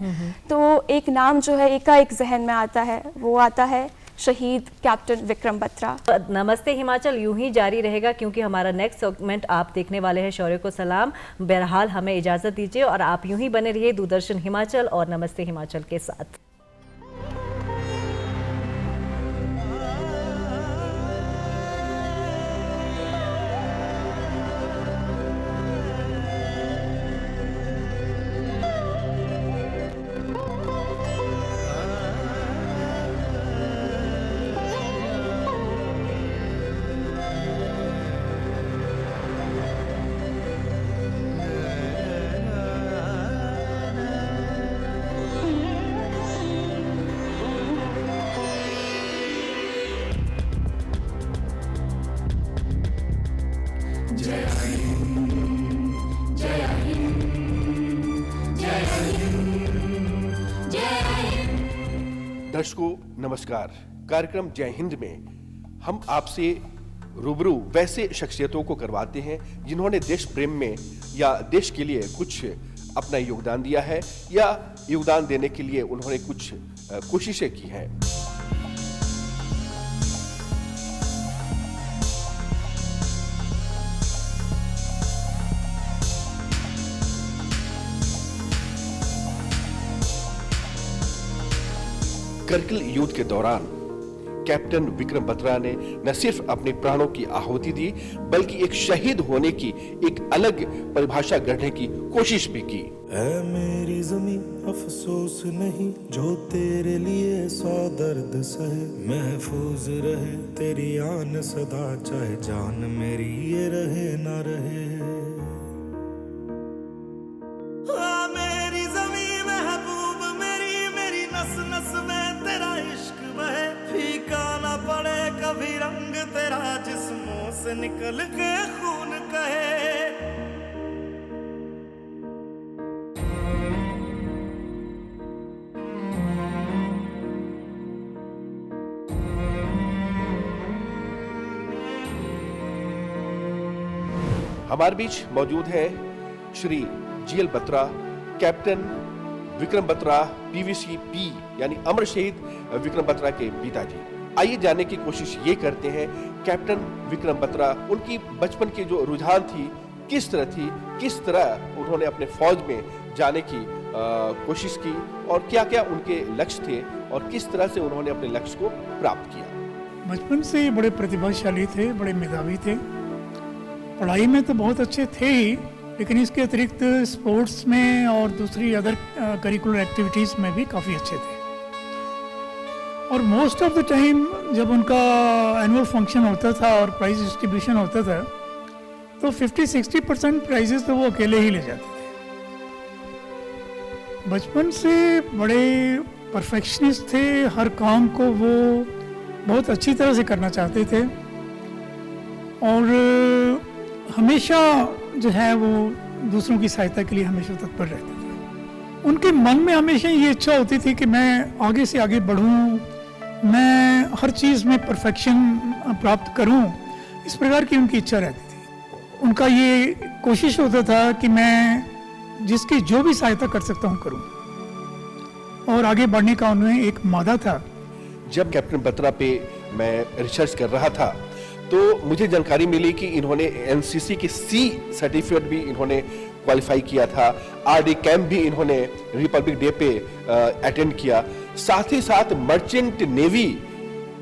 तो एक नाम जो है एकाएक जहन में आता है, वो आता है शहीद कैप्टन विक्रम बत्रा। नमस्ते हिमाचल यूं ही जारी रहेगा क्योंकि हमारा नेक्स्ट सेगमेंट आप देखने वाले हैं शौर्य को सलाम। बहरहाल हमें इजाज़त दीजिए और आप यूं ही बने रहिए दूरदर्शन हिमाचल और नमस्ते हिमाचल के साथ। दर्शकों नमस्कार। कार्यक्रम जय हिंद में हम आपसे रूबरू वैसे शख्सियतों को करवाते हैं जिन्होंने देश प्रेम में या देश के लिए कुछ अपना योगदान दिया है या योगदान देने के लिए उन्होंने कुछ कोशिशें की हैं। करगिल युद्ध के दौरान कैप्टन विक्रम बत्रा ने न सिर्फ अपने प्राणों की आहुति दी बल्कि एक शहीद होने की एक अलग परिभाषा गढ़ने की कोशिश भी की। ऐ मेरी ज़मीं अफसोस नहीं जो तेरे लिए सौ दर्द सहे, महफूज रहे तेरी आन सदा चाहे जान मेरी ये रहे ना रहे। मेरी ज़मीं महबूब में से निकल के खून कहे। हमारे बीच मौजूद है Shri GL Batra, captain Vikram Batra, PVC-P यानी अमर शहीद विक्रम बत्रा के पिताजी। आइए जानने की कोशिश ये करते हैं कैप्टन विक्रम बत्रा, उनकी बचपन की जो रुझान थी किस तरह थी, किस तरह उन्होंने अपने फौज में जाने की कोशिश की और क्या क्या उनके लक्ष्य थे और किस तरह से उन्होंने अपने लक्ष्य को प्राप्त किया। बचपन से बड़े प्रतिभाशाली थे, बड़े मेधावी थे, पढ़ाई में तो बहुत अच्छे थे ही, लेकिन इसके अतिरिक्त स्पोर्ट्स में और दूसरी अदर करिकुलर एक्टिविटीज़ में भी काफ़ी अच्छे थे। और मोस्ट ऑफ द टाइम जब उनका एनुअल फंक्शन होता था और प्राइज डिस्ट्रीब्यूशन होता था तो 50-60% प्राइजेस तो वो अकेले ही ले जाते थे। बचपन से बड़े परफेक्शनिस्ट थे, हर काम को वो बहुत अच्छी तरह से करना चाहते थे और हमेशा जो है वो दूसरों की सहायता के लिए हमेशा तत्पर रहते थे। उनके मन में हमेशा ये इच्छा होती थी कि मैं आगे से आगे बढ़ूं, मैं हर चीज़ में परफेक्शन प्राप्त करूं, इस प्रकार की उनकी इच्छा रहती थी। उनका ये कोशिश होता था कि मैं जिसकी जो भी सहायता कर सकता हूं करूं और आगे बढ़ने का उनमें एक मादा था। जब कैप्टन बत्रा पे मैं रिसर्च कर रहा था तो मुझे जानकारी मिली कि इन्होंने एनसीसी की सी सर्टिफिकेट भी इन्होंने क्वालिफाई किया था, आरडी कैंप भी इन्होंने रिपब्लिक डे पे अटेंड किया, साथ ही साथ मर्चेंट नेवी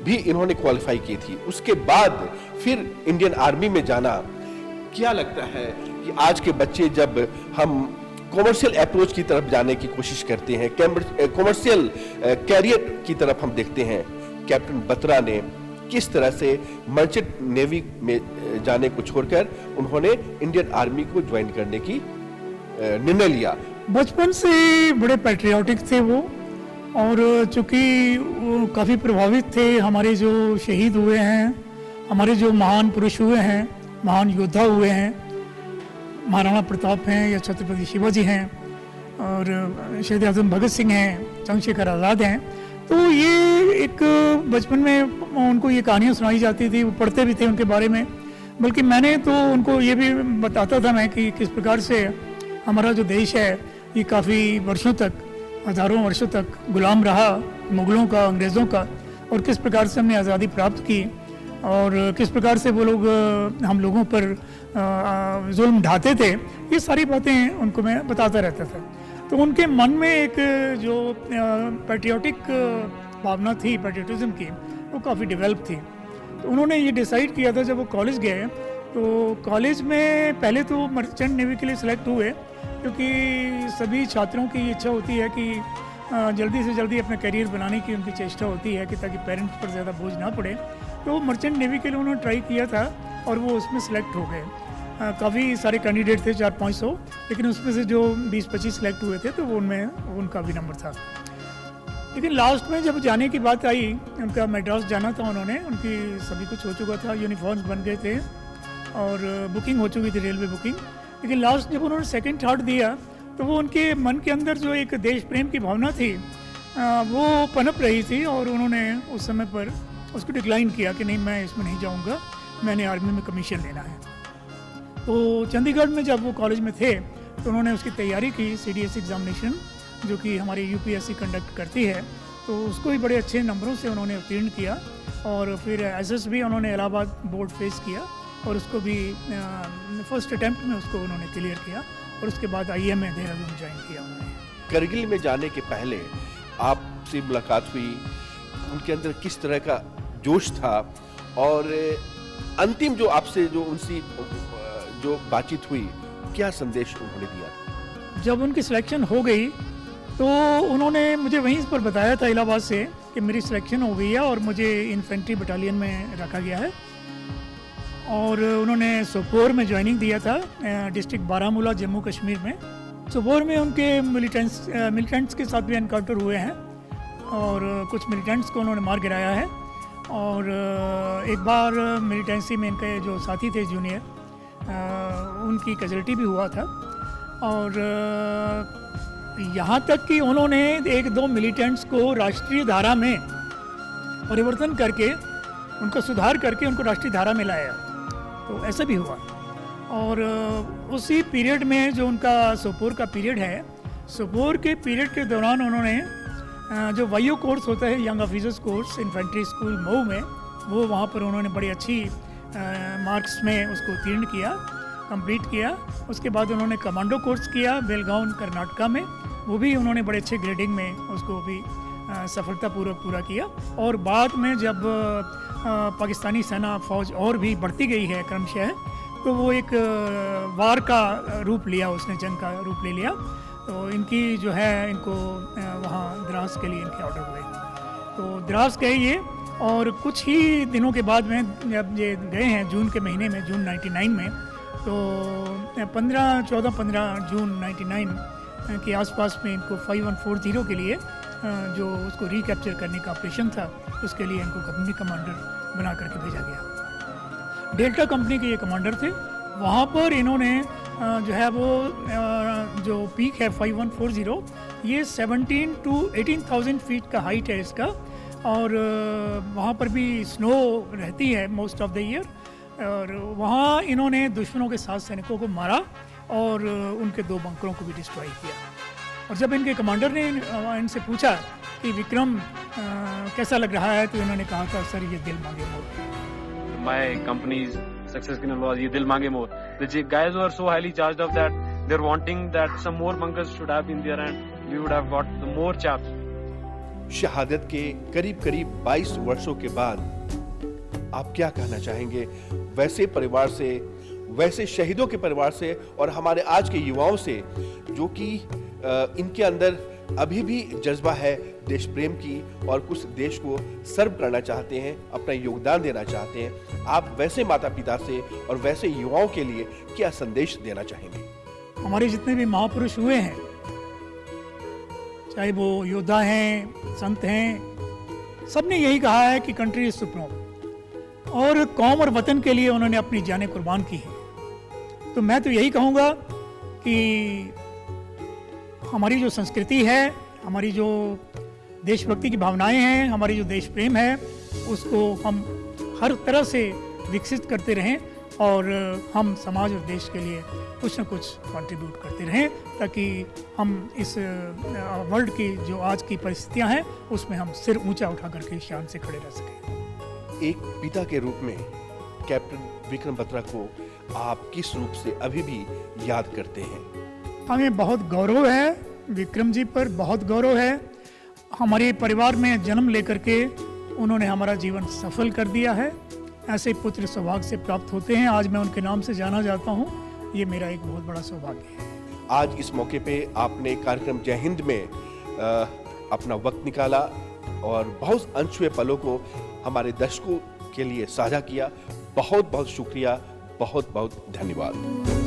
भी इन्होंने क्वालिफाई की थी। उसके बाद फिर इंडियन आर्मी में जाना। क्या लगता है कि आज के बच्चे जब हम कॉमर्शियल अप्रोच की तरफ जाने की कोशिश करते हैं, कॉमर्शियल कैरियर की तरफ हम देखते हैं, कैप्टन बत्रा ने किस तरह से मर्चेंट नेवी में जाने को छोड़कर उन्होंने इंडियन आर्मी को ज्वाइन करने की निर्णय लिया। बचपन से बड़े पैट्रियाटिक थे वो और चूंकि वो काफ़ी प्रभावित थे, हमारे जो शहीद हुए हैं, हमारे जो महान पुरुष हुए हैं, महान योद्धा हुए हैं, महाराणा प्रताप हैं या छत्रपति शिवाजी हैं और शहीद आजम भगत सिंह हैं, चंद्रशेखर आज़ाद हैं, तो ये एक बचपन में उनको ये कहानियाँ सुनाई जाती थी, वो पढ़ते भी थे उनके बारे में। बल्कि मैंने तो उनको ये भी बताता था मैं कि किस प्रकार से हमारा जो देश है ये काफ़ी वर्षों तक, हज़ारों वर्षों तक गुलाम रहा मुग़लों का, अंग्रेज़ों का, और किस प्रकार से हमने आज़ादी प्राप्त की और किस प्रकार से वो लोग हम लोगों पर जुल्म ढाते थे। ये सारी बातें उनको मैं बताता रहता था। तो उनके मन में एक जो पैट्रियोटिक भावना थी, पैट्रियोटिज्म की, वो काफ़ी डेवलप थी। तो उन्होंने ये डिसाइड किया था जब वो कॉलेज गए, तो कॉलेज में पहले तो मर्चेंट नेवी के लिए सिलेक्ट हुए क्योंकि सभी छात्रों की इच्छा होती है कि जल्दी से जल्दी अपना करियर बनाने की उनकी चेष्टा होती है कि ताकि पेरेंट्स पर ज़्यादा बोझ ना पड़े। तो मर्चेंट नेवी के लिए उन्होंने ट्राई किया था और वो उसमें सिलेक्ट हो गए। काफ़ी सारे कैंडिडेट थे, 400-500, लेकिन उसमें से जो 20-25 सिलेक्ट हुए थे तो वो उनमें उनका भी नंबर था। लेकिन लास्ट में जब जाने की बात आई, उनका मद्रास जाना था, उन्होंने उनकी सभी कुछ हो चुका था, यूनिफॉर्म्स बन गए थे और बुकिंग हो चुकी थी, रेलवे बुकिंग। लेकिन लास्ट जब उन्होंने सेकंड थर्ड दिया तो वो उनके मन के अंदर जो एक देश प्रेम की भावना थी वो पनप रही थी और उन्होंने उस समय पर उसको डिक्लाइन किया कि नहीं, मैं इसमें नहीं जाऊँगा, मैंने आर्मी में कमीशन लेना है। तो चंडीगढ़ में जब वो कॉलेज में थे तो उन्होंने उसकी तैयारी की, CDSE एग्जामिनेशन जो कि हमारी UPSC कंडक्ट करती है, तो उसको भी बड़े अच्छे नंबरों से उन्होंने उत्तीर्ण किया और फिर SSB उन्होंने इलाहाबाद बोर्ड फेस किया और उसको भी फर्स्ट अटैम्प्ट में उसको उन्होंने क्लियर किया और उसके बाद IIM में देहरादून ज्वाइन किया उन्होंने। करगिल में जाने के पहले आपसे मुलाकात हुई, उनके अंदर किस तरह का जोश था और अंतिम जो आपसे जो उनसी जो बातचीत हुई, क्या संदेश उन्होंने दिया? जब उनकी सिलेक्शन हो गई तो उन्होंने मुझे वहीं पर बताया था इलाहाबाद से कि मेरी सिलेक्शन हो गई है और मुझे इन्फेंट्री बटालियन में रखा गया है और उन्होंने सोपोर में ज्वाइनिंग दिया था, डिस्ट्रिक्ट बारामूला, जम्मू कश्मीर में। सोपोर में उनके मिलिटेंट्स के साथ भी एनकाउंटर हुए हैं और कुछ मिलिटेंट्स को उन्होंने मार गिराया है और एक बार मिलिटेंसी में इनके जो साथी थे जूनियर, उनकी कैजुअल्टी भी हुआ था। और यहाँ तक कि उन्होंने 1-2 मिलिटेंट्स को राष्ट्रीय धारा में परिवर्तन करके, उनको सुधार करके उनको राष्ट्रीय धारा में लाया, तो ऐसा भी हुआ। और उसी पीरियड में जो उनका सोपोर का पीरियड है, सोपोर के पीरियड के दौरान उन्होंने जो वायु कोर्स होता है, young officers course infantry school Mau में, वो वहाँ पर उन्होंने बड़ी अच्छी मार्क्स में उसको उत्तीर्ण किया, कंप्लीट किया। उसके बाद उन्होंने कमांडो कोर्स किया बेलगांव कर्नाटका में, वो भी उन्होंने बड़े अच्छे ग्रेडिंग में उसको भी सफलतापूर्वक पूरा किया। और बाद में जब पाकिस्तानी सेना फौज और भी बढ़ती गई है क्रमशः, तो वो एक वार का रूप लिया, उसने जंग का रूप ले लिया। तो इनकी जो है, इनको वहाँ द्रास के लिए इनके ऑर्डर हुए, तो द्रास गए ये। और कुछ ही दिनों के बाद में जब ये गए हैं जून के महीने में, जून 99 में, तो 14-15 जून 99 के आसपास में इनको 5140 के लिए जो उसको रिकैप्चर करने का ऑपरेशन था, उसके लिए इनको कंपनी कमांडर बना करके भेजा गया। डेल्टा कंपनी के ये कमांडर थे। वहाँ पर इन्होंने जो है वो जो पीक है 5140, ये 17 to 18,000 फीट का हाइट है इसका। और वहाँ पर भी स्नो रहती है मोस्ट ऑफ द ईयर। और वहाँ इन्होंने दुश्मनों के 7 सैनिकों को मारा और उनके 2 बंकरों को भी डिस्ट्रॉय किया। और जब इनके कमांडर ने इनसे पूछा कि विक्रम कैसा लग रहा है, तो इन्होंने कहा था, सर ये दिल मांगे मोर। माय कंपनीज सक्सेस की नलवाज ये दिल मांगे मोर। The guys were so highly charged up that they're wanting that some more bunkers should have been there and we would have got the more chaps. शहादत के करीब 22 वर्षों के बाद आप क्या कहना चाहेंगे वैसे परिवार से, वैसे शहीदों के परिवार से, और हमारे आज के युवाओं से, जो कि इनके अंदर अभी भी जज्बा है देश प्रेम की और कुछ देश को सर्व करना चाहते हैं, अपना योगदान देना चाहते हैं। आप वैसे माता पिता से और वैसे युवाओं के लिए क्या संदेश देना चाहेंगे? हमारे जितने भी महापुरुष हुए हैं, चाहे वो योद्धा हैं, संत हैं, सबने यही कहा है कि कंट्री इज सुप्रीम, और कौम और वतन के लिए उन्होंने अपनी जानें कुर्बान की है। तो मैं तो यही कहूँगा कि हमारी जो संस्कृति है, हमारी जो देशभक्ति की भावनाएं हैं, हमारी जो देश प्रेम है, उसको हम हर तरह से विकसित करते रहें और हम समाज और देश के लिए कुछ न कुछ कंट्रीब्यूट करते रहें, ताकि हम इस वर्ल्ड की जो आज की परिस्थितियां हैं उसमें हम सिर ऊंचा उठा करके शान से खड़े रह सकें। एक पिता के रूप में कैप्टन विक्रम बत्रा को आप किस रूप से अभी भी याद करते हैं? हमें बहुत गौरव है, विक्रम जी पर बहुत गौरव है। हमारे परिवार में जन्म लेकर के उन्होंने हमारा जीवन सफल कर दिया है। ऐसे पुत्र सौभाग्य से प्राप्त होते हैं। आज मैं उनके नाम से जाना जाता हूँ, ये मेरा एक बहुत बड़ा सौभाग्य है। आज इस मौके पे आपने कार्यक्रम जय हिंद में अपना वक्त निकाला और बहुत अनछुए पलों को हमारे दर्शकों के लिए साझा किया। बहुत बहुत शुक्रिया, बहुत बहुत धन्यवाद।